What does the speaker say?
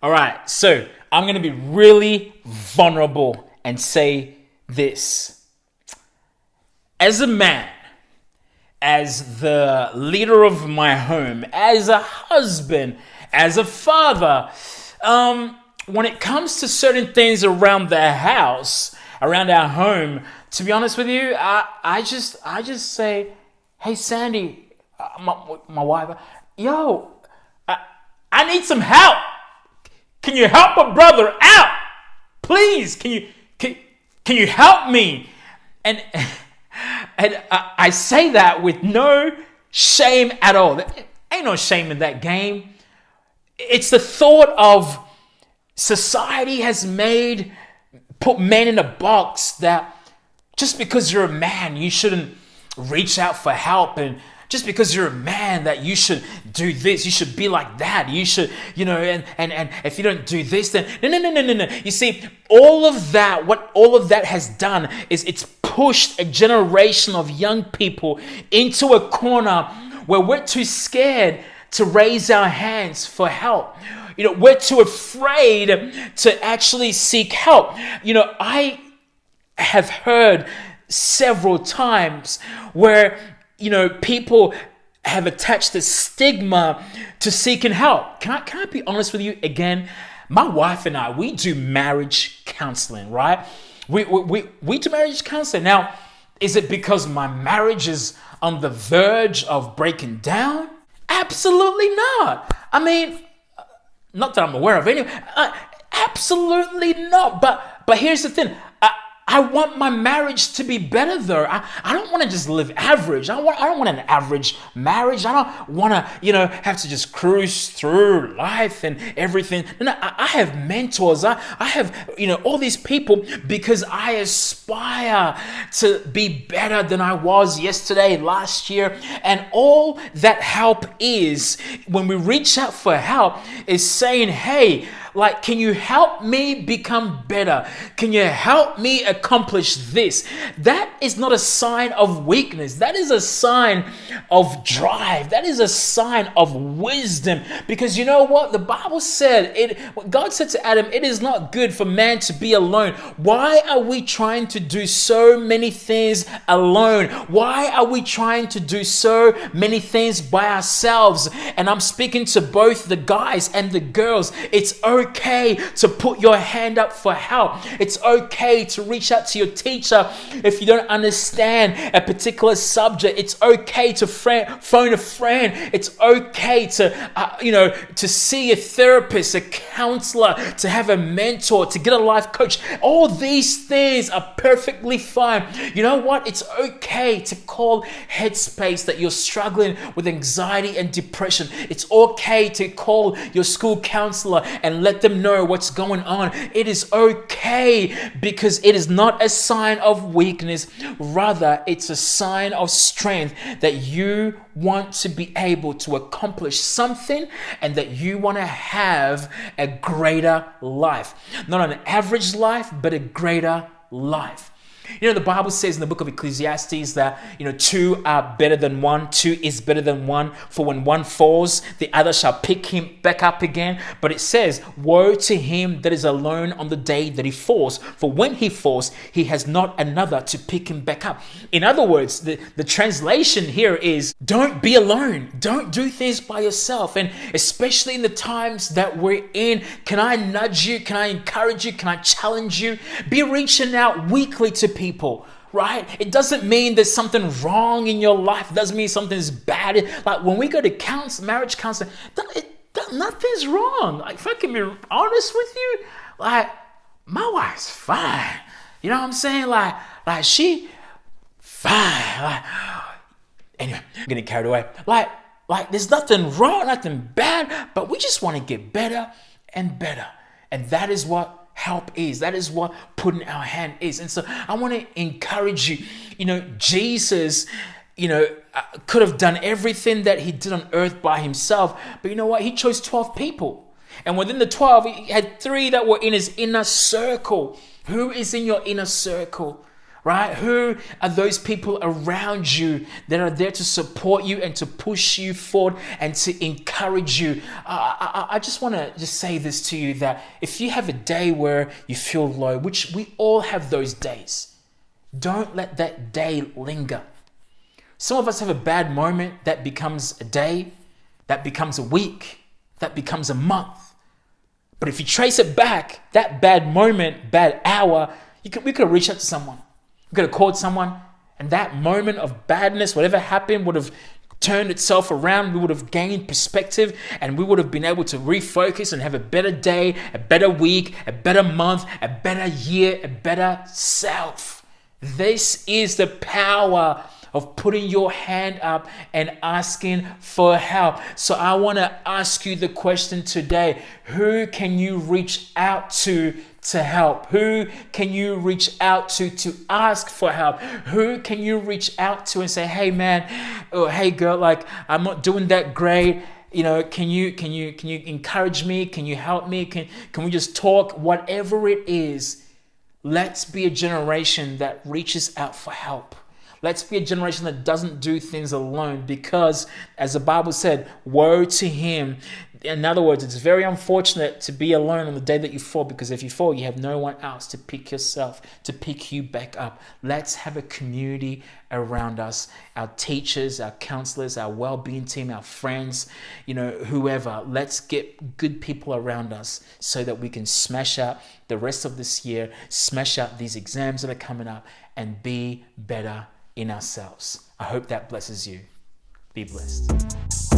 All right, so I'm going to be really vulnerable and say this. As a man, as the leader of my home, as a husband, as a father, when it comes to certain things around the house, around our home, to be honest with you, I just say, hey, Sandy, my wife, yo, I need some help. Can you help a brother out? Please, can you help me? And I say that with no shame at all. There ain't no shame in that game. It's the thought of society has put men in a box that just because you're a man, you shouldn't reach out for help, and just because you're a man that you should do this, you should be like that, you should, and if you don't do this, then no. You see, what all of that has done is it's pushed a generation of young people into a corner where we're too scared to raise our hands for help. We're too afraid to actually seek help. I have heard several times where people have attached the stigma to seeking help. Can I be honest with you again? My wife and I, we do marriage counseling, right? We do marriage counseling. Now, is it because my marriage is on the verge of breaking down? Absolutely not. I mean, not that I'm aware of anyway. Absolutely not. But here's the thing. I want my marriage to be better though. I don't want to just live average. I don't want an average marriage. I don't want to, have to just cruise through life and everything. No, I have mentors. I have, all these people because I aspire to be better than I was yesterday, last year. And all that help is, when we reach out for help, is saying, hey, can you help me become better? Can you help me accomplish this? That is not a sign of weakness. That is a sign of drive. That is a sign of wisdom. Because you know what? The Bible said, God said to Adam, it is not good for man to be alone. Why are we trying to do so many things alone? Why are we trying to do so many things by ourselves? And I'm speaking to both the guys and the girls. It's okay to put your hand up for help. It's okay to reach out to your teacher if you don't understand a particular subject. It's okay to phone a friend. It's okay to see a therapist, a counselor, to have a mentor, to get a life coach. All these things are perfectly fine. You know what? It's okay to call Headspace that you're struggling with anxiety and depression. It's okay to call your school counselor and let them know what's going on. It is okay, because it is not a sign of weakness. Rather, it's a sign of strength that you want to be able to accomplish something and that you want to have a greater life. Not an average life, but a greater life. The Bible says in the book of Ecclesiastes that, two are better than one. Two is better than one. For when one falls, the other shall pick him back up again. But it says, woe to him that is alone on the day that he falls. For when he falls, he has not another to pick him back up. In other words, the translation here is, don't be alone. Don't do things by yourself. And especially in the times that we're in, can I nudge you? Can I encourage you? Can I challenge you? Be reaching out weekly to people, right? It doesn't mean there's something wrong in your life. It doesn't mean something's bad. Like when we go to marriage counseling, nothing's wrong. If I can be honest with you, my wife's fine. You know what I'm saying? Like she fine. Anyway, I'm getting carried away. Like there's nothing wrong, nothing bad, but we just want to get better and better. And that is what help is. That is what putting our hand is. And so I want to encourage you. Jesus, could have done everything that he did on earth by himself. But you know what? He chose 12 people. And within the 12, he had 3 that were in his inner circle. Who is in your inner circle? right? Who are those people around you that are there to support you and to push you forward and to encourage you? I just want to just say this to you, that if you have a day where you feel low, which we all have those days, don't let that day linger. Some of us have a bad moment that becomes a day, that becomes a week, that becomes a month. But if you trace it back, that bad moment, bad hour, we could have reached out to someone. We could have called someone, and that moment of badness, whatever happened, would have turned itself around. We would have gained perspective, and we would have been able to refocus and have a better day, a better week, a better month, a better year, a better self. This is the power of putting your hand up and asking for help. So I want to ask you the question today: who can you reach out to help? Who can you reach out to ask for help? Who can you reach out to and say, hey man, or hey girl, like I'm not doing that great. You know, can you encourage me? Can you help me? Can we just talk? Whatever it is, let's be a generation that reaches out for help. Let's be a generation that doesn't do things alone, because as the Bible said, woe to him. In other words, it's very unfortunate to be alone on the day that you fall, because if you fall, you have no one else to pick you back up. Let's have a community around us, our teachers, our counselors, our well-being team, our friends, whoever. Let's get good people around us so that we can smash out the rest of this year, smash out these exams that are coming up, and be better in ourselves. I hope that blesses you. Be blessed.